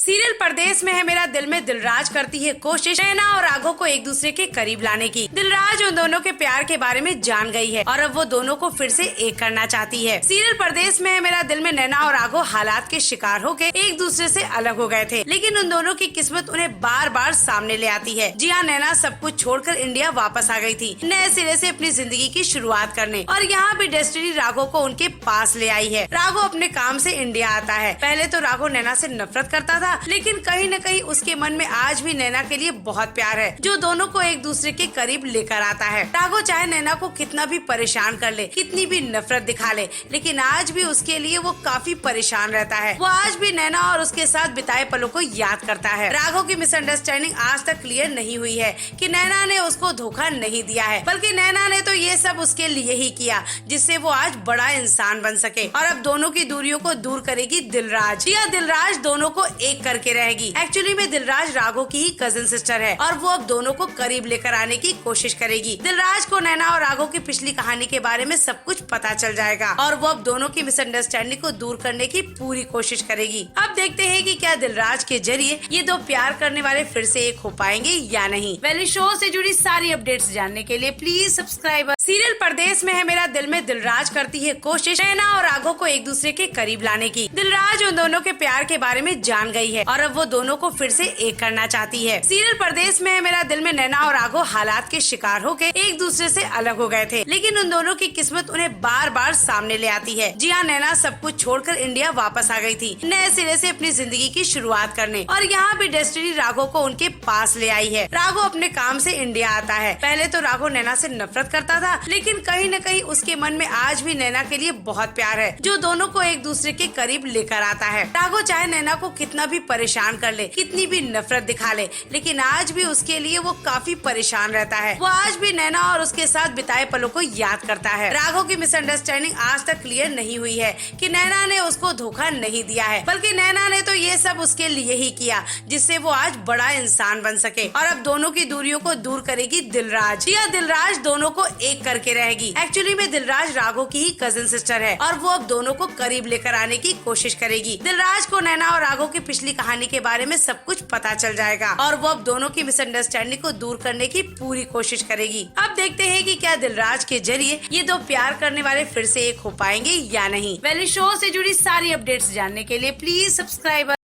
Serial परदेश में है मेरा दिल में दिलराज करती है कोशिश नैना और राघव को एक दूसरे के करीब लाने की। दिलराज उन दोनों के प्यार के बारे में जान गई है और अब वो दोनों को फिर से एक करना चाहती है। सीरियल परदेश में है मेरा दिल में नैना और राघव हालात के शिकार होकर एक दूसरे से अलग हो गए थे, लेकिन उन दोनों की किस्मत उन्हें बार बार सामने ले आती है। जी हाँ, नैना सब कुछ छोड़कर इंडिया वापस आ गई थी नए सिरे से अपनी जिंदगी की शुरुआत करने, और यहाँ भी डेस्टिनी राघव को उनके पास ले आई है। राघव अपने काम से इंडिया आता है। पहले तो राघव नैना से नफरत करता था, लेकिन कहीं न कहीं उसके मन में आज भी नैना के लिए बहुत प्यार है, जो दोनों को एक दूसरे के करीब लेकर आता है। राघव चाहे नैना को कितना भी परेशान कर ले, कितनी भी नफरत दिखा ले, लेकिन आज भी उसके लिए वो काफी परेशान रहता है। वो आज भी नैना और उसके साथ बिताए पलों को याद करता है। राघव की मिसअंडरस्टैंडिंग आज तक क्लियर नहीं हुई है कि नैना ने उसको धोखा नहीं दिया है, बल्कि नैना ने तो ये सब उसके लिए ही किया जिससे वो आज बड़ा इंसान बन सके। और अब दोनों की दूरियों को दूर करेगी दिलराज। या दिलराज दोनों को एक करके रहेगी। एक्चुअली में दिलराज राघव की ही कजिन सिस्टर है और वो अब दोनों को करीब लेकर आने की कोशिश करेगी। दिलराज को नैना और राघव की पिछली कहानी के बारे में सब कुछ पता चल जाएगा और वो अब दोनों की मिसअंडरस्टैंडिंग को दूर करने की पूरी कोशिश करेगी। अब देखते हैं कि क्या दिलराज के जरिए ये दो प्यार करने वाले फिर से एक हो पाएंगे या नहीं। वैली शो से जुड़ी सारी अपडेट्स जानने के लिए प्लीज सब्सक्राइब। सीरियल परदेश में है मेरा दिल में दिलराज करती है कोशिश नैना और राघव को एक दूसरे के करीब लाने की। दिलराज उन दोनों के प्यार के बारे में जान गई है और अब वो दोनों को फिर से एक करना चाहती है। सीरियल परदेश में है मेरा दिल में नैना और राघव हालात के शिकार होकर एक दूसरे से अलग हो गए थे, लेकिन उन दोनों की किस्मत उन्हें बार बार सामने ले आती है। जी हाँ, नैना सब कुछ छोड़कर इंडिया वापस आ गई थी नए सिरे से अपनी जिंदगी की शुरुआत करने, और यहाँ भी डेस्टिनी राघव को उनके पास ले आई है। राघव अपने काम से इंडिया आता है। पहले तो राघव नैना से नफरत करता था, लेकिन कहीं न कहीं उसके मन में आज भी नैना के लिए बहुत प्यार है, जो दोनों को एक दूसरे के करीब लेकर आता है। राघव चाहे नैना को कितना भी परेशान कर ले, कितनी भी नफरत दिखा ले, लेकिन आज भी उसके लिए वो काफी परेशान रहता है। वो आज भी नैना और उसके साथ बिताए पलों को याद करता है। राघव की मिसअंडरस्टैंडिंग आज तक क्लियर नहीं हुई है कि नैना ने उसको धोखा नहीं दिया है, बल्कि नैना ने तो ये सब उसके लिए ही किया जिससे वो आज बड़ा इंसान बन सके। और अब दोनों की दूरियों को दूर करेगी दिलराज। या दिलराज दोनों को एक करके रहेगी। एक्चुअली में दिलराज राघव की ही कजिन सिस्टर है और वो अब दोनों को करीब लेकर आने की कोशिश करेगी। दिलराज को नैना और राघव की पिछली कहानी के बारे में सब कुछ पता चल जाएगा और वो अब दोनों की मिसअंडरस्टैंडिंग को दूर करने की पूरी कोशिश करेगी। अब देखते हैं कि क्या दिलराज के जरिए ये दो प्यार करने वाले फिर से एक हो पाएंगे या नहीं। वैली शो से जुड़ी सारी अपडेट्स जानने के लिए प्लीज सब्सक्राइब।